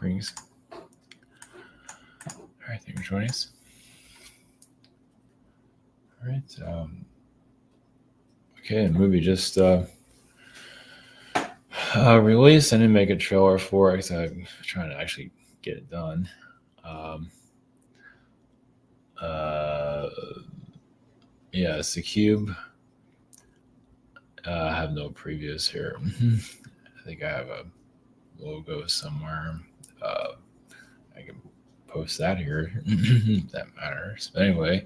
Springs. All right, thank you for joining us. All right. Okay, the movie just released. I didn't make a trailer for it because I'm trying to actually get it done. Yeah, it's The Cube. I have no previews here. I think I have a logo somewhere. I can post that here. That matters. But anyway,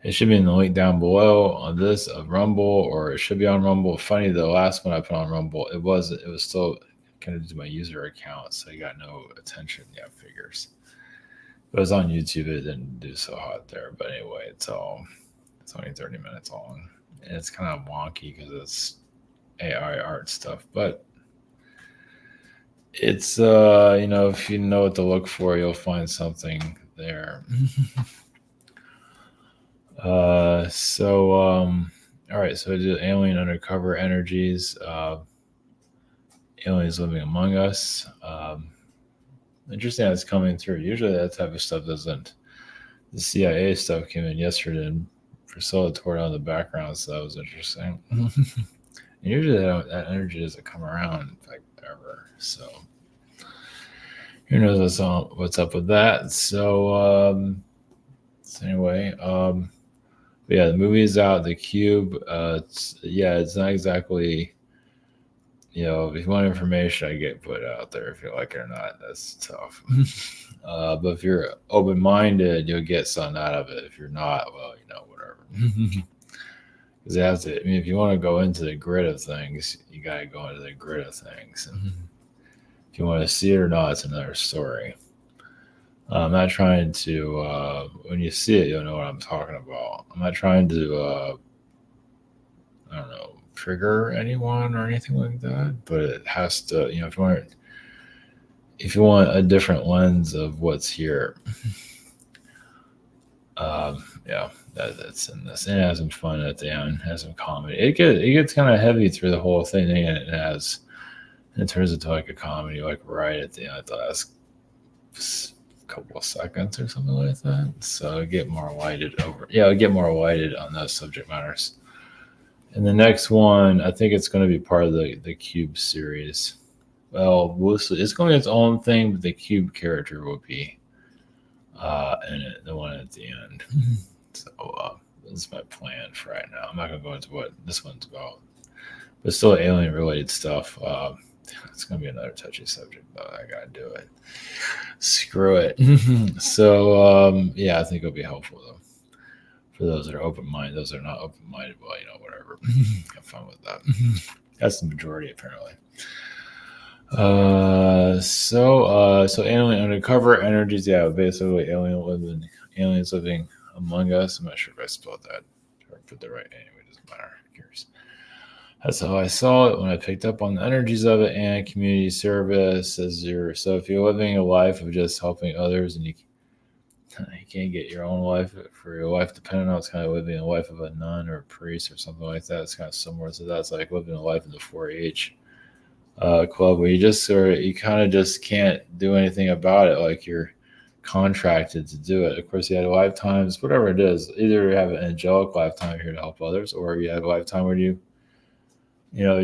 it should be in the link down below on this of Rumble, or it should be on Rumble. Funny, the last one I put on Rumble, it was still connected to my user account, so I got no attention. Yeah, figures. It was on YouTube. It didn't do so hot there, but anyway, it's only 30 minutes long, and it's kind of wonky because it's AI art stuff, but it's if you know what to look for, you'll find something there. All right, so I did alien undercover energies, aliens living among us. Interesting how it's coming through. Usually that type of stuff doesn't. The CIA stuff came in yesterday, and Priscilla tore down the background, so that was interesting. And usually that energy doesn't come around like ever, so who knows what's up with that. So anyway, yeah, the movie is out. The Cube. It's not exactly. If you want information, I get put out there. If you like it or not, that's tough. But if you're open-minded, you'll get something out of it. If you're not, well, whatever. Because if you want to go into the grid of things, you got to go into the grid of things. If you want to see it or not, it's another story. I'm not trying to, when you see it, you'll know what I'm talking about. I'm not trying to, I don't know, trigger anyone or anything like that, but it has to, if you want a different lens of what's here, that's in this. And it has some fun at the end, it has some comedy. It gets kind of heavy through the whole thing, and it turns into like a comedy, like right at the end, at the last couple of seconds or something like that. So get more lighted on those subject matters. And the next one, I think it's going to be part of the Cube series. Well, it's going to be its own thing, but the Cube character will be in it, the one at the end. So that's my plan for right now. I'm not going to go into what this one's about, but still alien-related stuff. It's going to be another touchy subject, but I got to do it. Screw it. So, I think it'll be helpful, though. For those that are open-minded, those that are not open-minded, well, whatever. Have fun with that. That's the majority, apparently. So alien undercover energies, basically aliens living among us. I'm not sure if I spelled that or put that right. Anyway, it doesn't matter. Who cares? That's how I saw it when I picked up on the energies of it. And community service so if you're living a life of just helping others, and you can't get your own life for your life dependent on, it's kind of living a life of a nun or a priest or something like that. It's kind of similar to that. It's like living a life in the 4-H club, where you kind of just can't do anything about it. Like you're contracted to do it. Of course, you had lifetimes, whatever it is. Either you have an angelic lifetime here to help others, or you have a lifetime where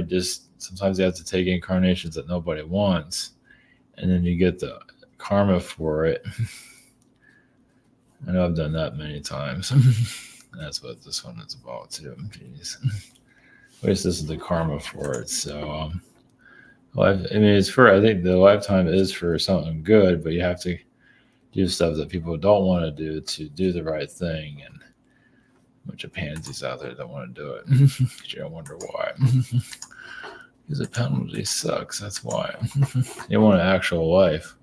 just sometimes you have to take incarnations that nobody wants, and then you get the karma for it. I know I've done that many times. That's what this one is about too. Jeez. At least this is the karma for it. So, I think the lifetime is for something good, but you have to do stuff that people don't want to do the right thing. And a bunch of pansies out there that want to do it. You don't wonder why. Because the penalty sucks. That's why. They want an actual life.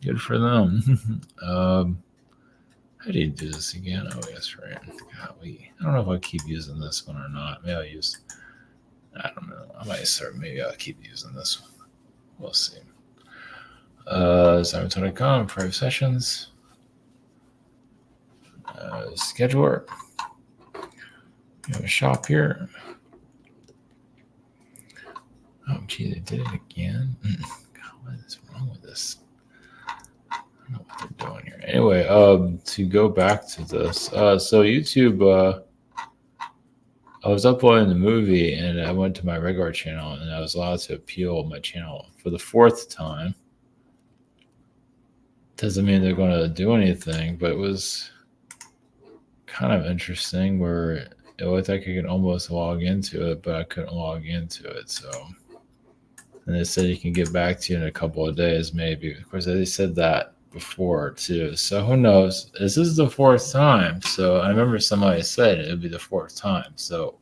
Good for them. How do you do this again? Oh, yes, right. Golly. I don't know if I'll keep using this one or not. Maybe I don't know. I might start. Maybe I'll keep using this one. We'll see. Simon.com, private sessions. Scheduler. You have a shop here. Oh, gee, they did it again. What is wrong with this? I don't know what they're doing here. Anyway, to go back to this, so YouTube, I was uploading the movie and I went to my regular channel and I was allowed to appeal my channel for the fourth time. Doesn't mean they're going to do anything, but it was kind of interesting where it looked like I could almost log into it, but I couldn't log into it. So, and they said you can get back to you in a couple of days, maybe. Of course, they said that before too. So who knows? This is the fourth time. So I remember somebody said it would be the fourth time. So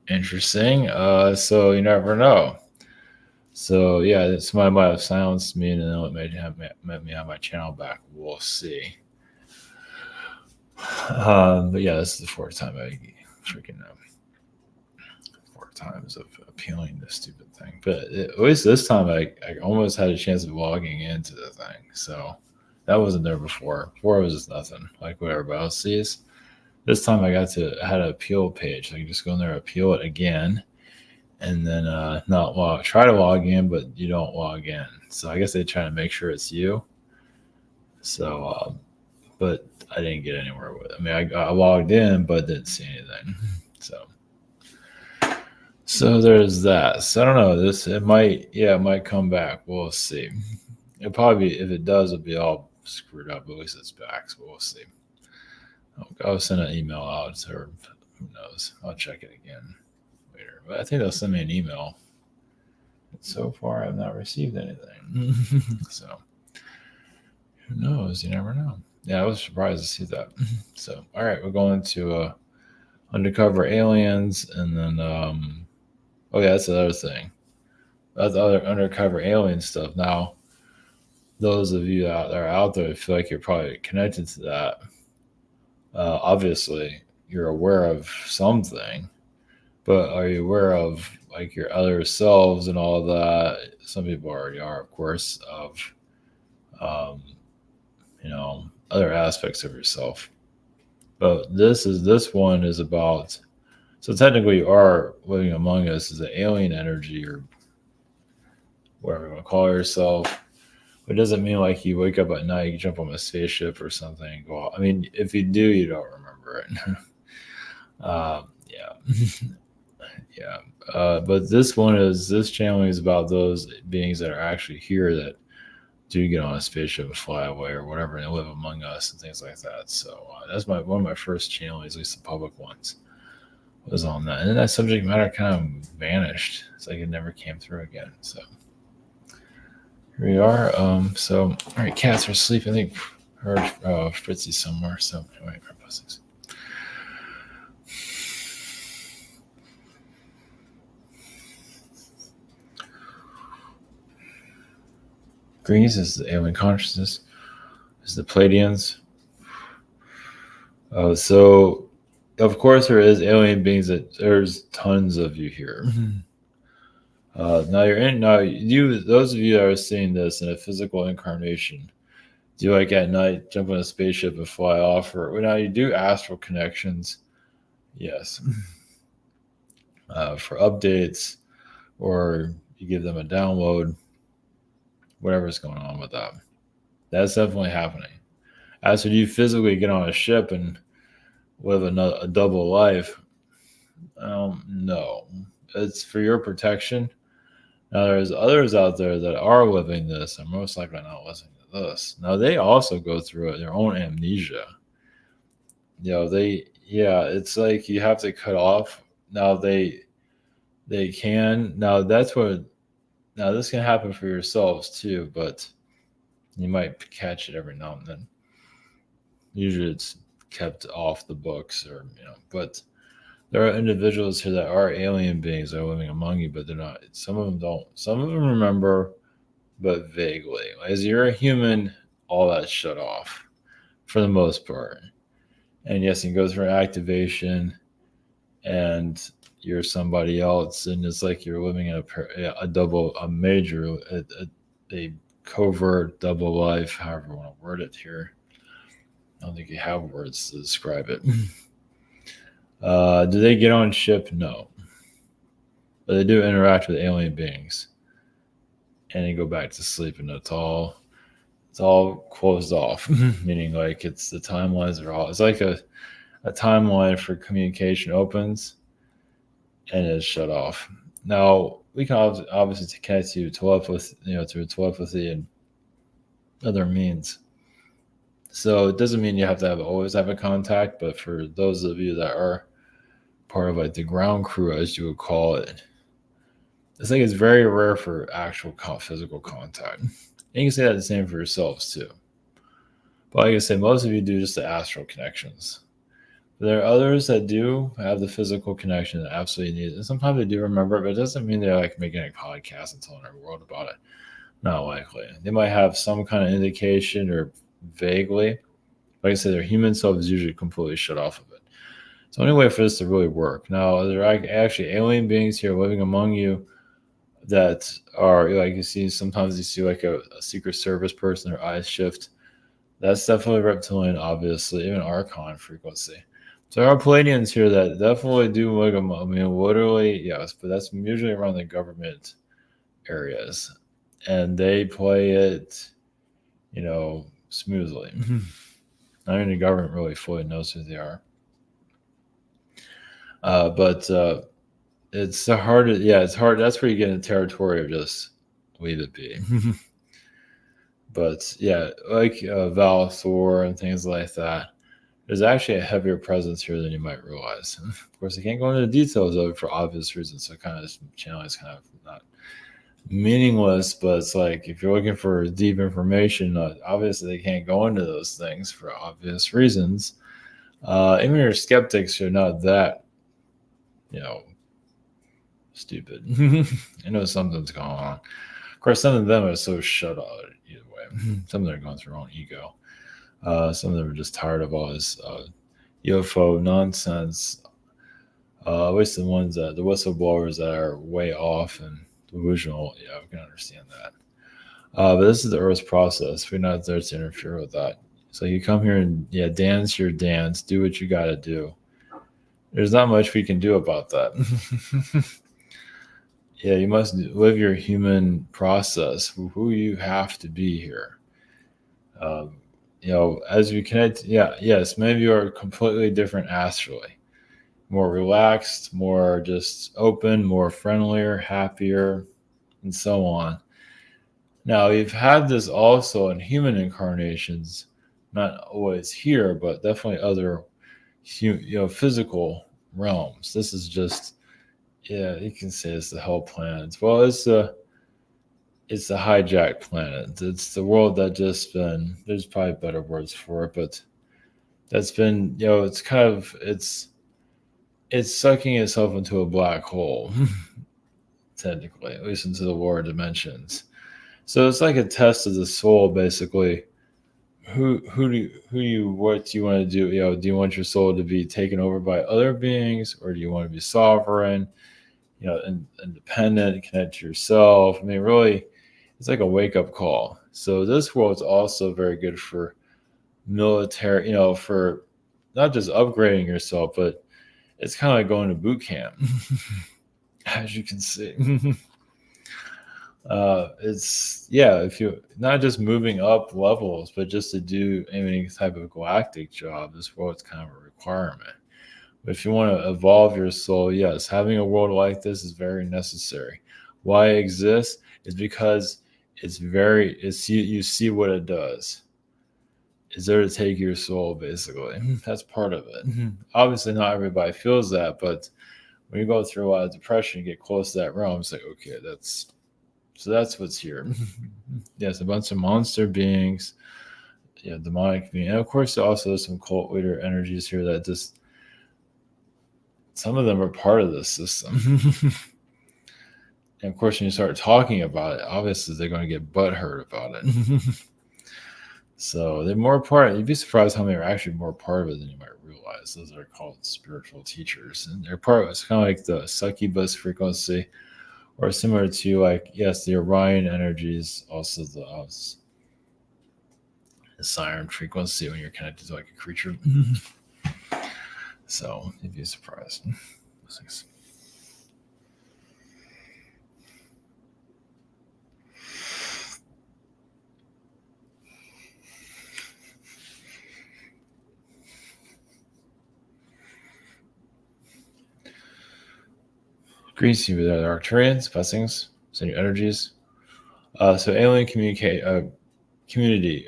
interesting. So you never know. So yeah, somebody might have silenced me, and then it made me have my channel back. We'll see. But yeah, this is the fourth time I freaking know. 4 times of appealing this stupid thing. But at least this time I almost had a chance of logging into the thing. So that wasn't there before. Before it was just nothing, like what everybody else sees. This time I had an appeal page. So I can just go in there, appeal it again, and then try to log in, but you don't log in. So I guess they try to make sure it's you. So, but I didn't get anywhere with it. I mean, I logged in, but didn't see anything. So there's that. So I don't know. It might come back. We'll see. It'll probably be, if it does, it'll be all screwed up. At least it's back. So we'll see. I'll send an email out, or who knows? I'll check it again later. But I think they'll send me an email. So far, I've not received anything. So who knows? You never know. Yeah, I was surprised to see that. So all right, we're going to Undercover Aliens, and then oh yeah, that's the other thing. That's the other Undercover Alien stuff. Now, those of you that are out there feel like you're probably connected to that. Obviously, you're aware of something, but are you aware of like your other selves and all that? Some people already are, of course, of other aspects of yourself. But this one is about. So technically, you are living among us as an alien energy, or whatever you want to call yourself. But it doesn't mean like you wake up at night, you jump on a spaceship or something, and go out. I mean, if you do, you don't remember it. Yeah. Yeah. But this channel is about those beings that are actually here that do get on a spaceship and fly away or whatever, and live among us and things like that. So that's one of my first channels, at least the public ones, was on that. And then that subject matter kind of vanished. It's like it never came through again. So here we are. So all right, cats are asleep. I think heard Fritzy somewhere. So anyway, our pussies. Greece is the alien consciousness. Is the Pleiadians. So of course there is alien beings. There's tons of you here. Those of you that are seeing this in a physical incarnation, do you like at night jump on a spaceship and fly off? Or now you do astral connections, yes, for updates, or you give them a download, whatever's going on with that. That's definitely happening. As for you physically get on a ship and live a double life, no, it's for your protection. Now, there's others out there that are living this and most likely not listening to this. Now, they also go through their own amnesia. It's like you have to cut off. Now, they can. Now, this can happen for yourselves too, but you might catch it every now and then. Usually it's kept off the books but there are individuals here that are alien beings that are living among you, but they're not. Some of them don't. Some of them remember, but vaguely. As you're a human, all that's shut off for the most part. And yes, you go through an activation and you're somebody else, and it's like you're living in a covert double life, however you want to word it here. I don't think you have words to describe it. Do they get on ship? No. But they do interact with alien beings. and you go back to sleep, and it's all closed off. Meaning like it's the timelines are all, it's like a timeline for communication opens and is shut off. Now we can obviously connect to telepathy, through telepathy and other means. So it doesn't mean you have to always have a contact, but for those of you that are part of like the ground crew, as you would call it, I think it's very rare for actual physical contact. And you can say that the same for yourselves too. But like I say, most of you do just the astral connections. But there are others that do have the physical connection that absolutely need it. And sometimes they do remember it, but it doesn't mean they're like making a podcast and telling the world about it. Not likely. They might have some kind of indication or vaguely. Like I said, their human self is usually completely shut off of it. So the only way for this to really work. Now, there are actually alien beings here living among you that are, like you see, sometimes you see like a Secret Service person, their eyes shift. That's definitely reptilian, obviously, even Archon frequency. So there are Palladians here that definitely do like them. I mean, literally, yes, but that's usually around the government areas. And they play it, smoothly. I mean, the government really fully knows who they are. But it's the hardest. Yeah, it's hard. That's where you get in the territory of just leave it be. But yeah, like Val Thor and things like that, there's actually a heavier presence here than you might realize. And of course, I can't go into the details of it for obvious reasons. So kind of this channel is kind of not meaningless, but it's like if you're looking for deep information, obviously they can't go into those things for obvious reasons. Even your skeptics are not that, stupid. I know something's going on. Of course, some of them are so shut out either way. Some of them are going through their own ego. Some of them are just tired of all this UFO nonsense. At least the ones the whistleblowers that are way off and delusional, yeah, we can understand that. But this is the Earth's process. We're not there to interfere with that. So you come here and dance your dance, do what you got to do. There's not much we can do about that. Yeah, you must live your human process, who you have to be here. Um, as we connect, yes, maybe you're completely different astrally, more relaxed, more just open, more friendlier, happier, and so on. Now, you've had this also in human incarnations, not always here, but definitely other, physical realms. This is just, you can say it's the hell planet. Well, it's the hijacked planet. It's the world that just been. There's probably better words for it, but that's been, it's kind of it's sucking itself into a black hole, technically, at least into the lower dimensions. So it's like a test of the soul, basically. What do you want to do? Do you want your soul to be taken over by other beings, or do you want to be sovereign? Independent, connect to yourself. I mean, really, it's like a wake up call. So this world is also very good for military, for not just upgrading yourself, but it's kind of like going to boot camp, as you can see. If you not just moving up levels, but just to do any type of galactic job, this world's kind of a requirement. But if you want to evolve your soul, yes, having a world like this is very necessary. Why it exists is because you see what it does. It's there to take your soul, basically. That's part of it. Obviously, not everybody feels that, but when you go through a lot of depression, you get close to that realm. It's like, okay, that's what's here. Yes, a bunch of monster beings, demonic beings, and of course, also some cult leader energies here that just some of them are part of this system. And of course, when you start talking about it, obviously they're going to get butthurt about it. So they're more part. You'd be surprised how many are actually more part of it than you might realize. Those are called spiritual teachers, and they're part of it. It's kind of like the succubus frequency, or similar to the Orion energies, also the siren frequency when you're connected to like a creature. So you'd be surprised. Thanks. Greece, you the Arcturians, blessings, send you energies. So alien community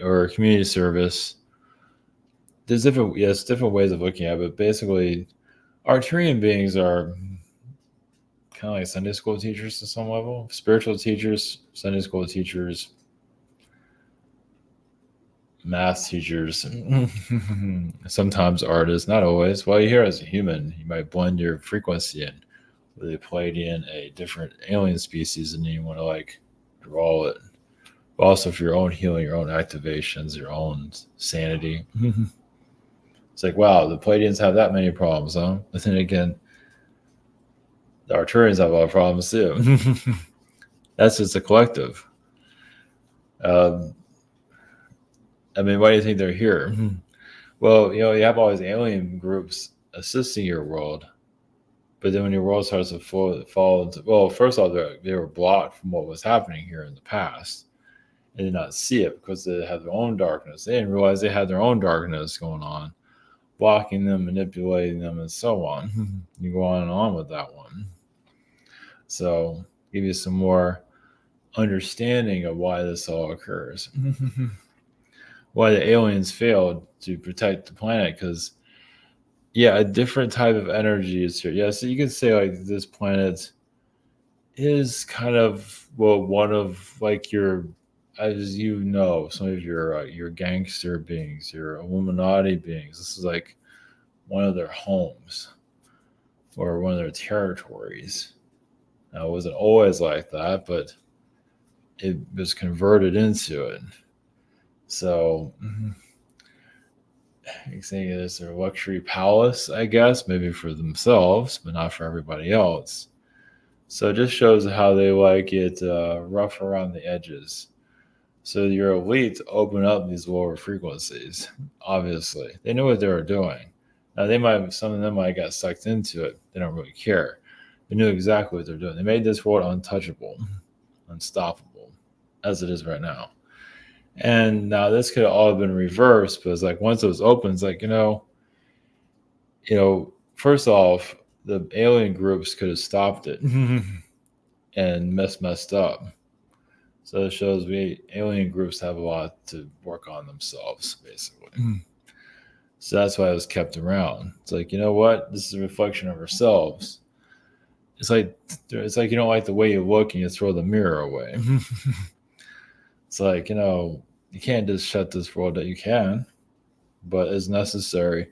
or community service. There's different ways of looking at it, but basically, Arcturian beings are kind of like Sunday school teachers to some level, spiritual teachers, Sunday school teachers, math teachers, sometimes artists, not always. Well, you're here as a human, you might blend your frequency in with a Pleiadian, a different alien species, and then you want to like draw it. But also for your own healing, your own activations, your own sanity. It's like, wow, the Pleiadians have that many problems, huh? But then again, the Arcturians have a lot of problems too. That's just a collective. Um, I mean, why do you think they're here? Well, you have all these alien groups assisting your world, but then when your world starts to fall into, well, first of all, they were blocked from what was happening here in the past and did not see it because they had their own darkness. They didn't realize they had their own darkness going on, blocking them, manipulating them, and so on. You go on and on with that one. So, give you some more understanding of why this all occurs. Why the aliens failed to protect the planet, because a different type of energy is here. Yeah, so you could say like this planet is kind of, well, one of like your, as you know, some of your gangster beings, your Illuminati beings. This is like one of their homes or one of their territories. Now, it wasn't always like that, but it was converted into it. So you saying it's their luxury palace, I guess, maybe for themselves, but not for everybody else. So it just shows how they like it rough around the edges. So your elite open up these lower frequencies. Obviously, they knew what they were doing. Now some of them might got sucked into it. They don't really care. They knew exactly what they're doing. They made this world untouchable, unstoppable, as it is right now. And now this could have all been reversed, but it's like once it was open, it's like, first off, the alien groups could have stopped it and messed up. So it shows alien groups have a lot to work on themselves, basically. So that's why it was kept around. It's like, you know what? This is a reflection of ourselves. It's like you don't like the way you look and you throw the mirror away. It's like, you can't just shut this world that you can, but it's necessary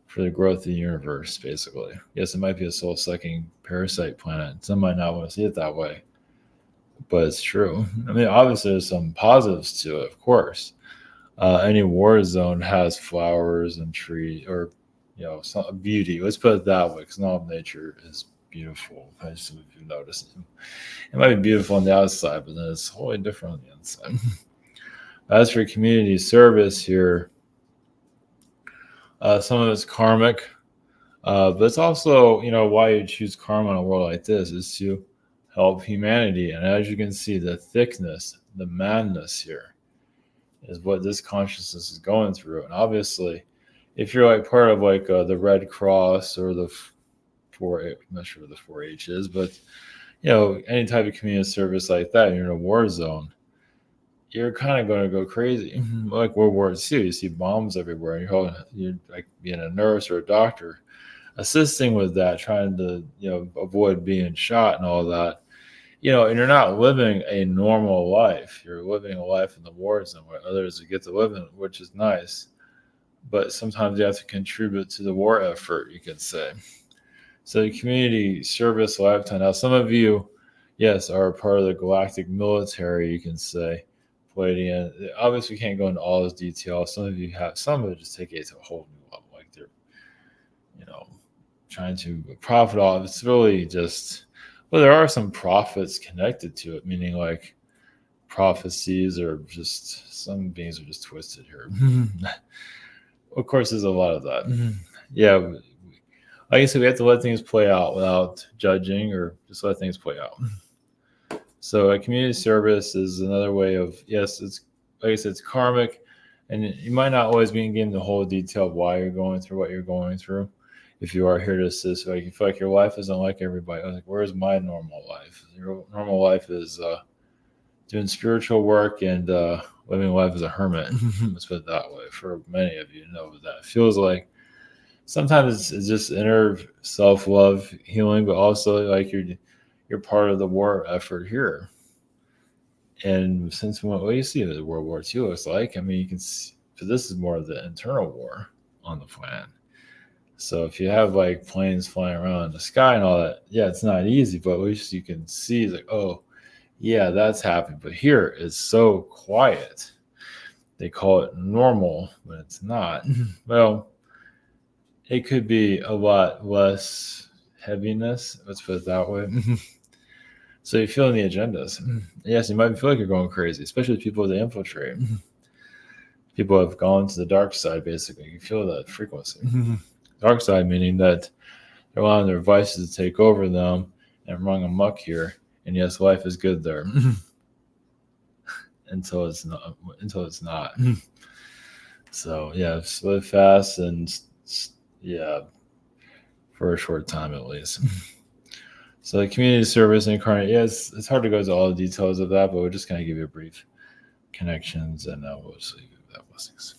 for the growth of the universe, basically. Yes, it might be a soul-sucking parasite planet. Some might not want to see it that way, but it's true. I mean, obviously, there's some positives to it, of course. Any war zone has flowers and trees, or some beauty. Let's put it that way, because all of nature is beautiful. I just if you notice it might be beautiful on the outside, but then it's wholly different on the inside. As for community service here, some of it's karmic, but it's also, why you choose karma in a world like this is to help humanity. And as you can see, the thickness, the madness here is what this consciousness is going through. And obviously, if you're like part of like the Red Cross or the I'm not sure what the 4-H is, but any type of community service like that, you're in a war zone, you're kind of going to go crazy. Like World War II, you see bombs everywhere, and you're like being a nurse or a doctor, assisting with that, trying to avoid being shot and all that. And you're not living a normal life. You're living a life in the war zone where others get to live in, which is nice. But sometimes you have to contribute to the war effort, you could say. So the community service lifetime. Now, some of you, yes, are part of the galactic military, you can say. Pleiadian. Obviously, we can't go into all this detail. Some of you have, some of it just take it to a whole new level. Like they're, trying to profit off. It's really just, well, there are some profits connected to it, meaning like prophecies or just some beings are just twisted here. Of course, there's a lot of that. Yeah. Like I said, we have to let things play out without judging or just let things play out. So a community service is another way of, yes, it's like I said, it's karmic, and you might not always be given the whole detail of why you're going through what you're going through. if you are here to assist, like you feel like your life isn't like everybody, like where's my normal life? Your normal life is doing spiritual work and living life as a hermit. Let's put it that way. For many of you know what that feels like. Sometimes it's just inner self-love healing, but also like you're part of the war effort here. And since what you see the World War II looks like, I mean, you can see, but this is more of the internal war on the planet. So if you have like planes flying around in the sky and all that, yeah, it's not easy, but at least you can see like, oh, yeah, that's happening. But here it's so quiet. They call it normal, but it's not. Well, it could be a lot less heaviness. Let's put it that way. So you feel in the agendas. Yes, you might feel like you're going crazy, especially people that infiltrate. People have gone to the dark side, basically. You feel that frequency. Dark side meaning that they're allowing their vices to take over them and run amok here. And yes, life is good there. until it's not. So yeah, live fast and yeah, for a short time at least. So the community service incarnate, yeah, it's hard to go into all the details of that, but we're just going to give you a brief connections and we'll just leave you with that blessings.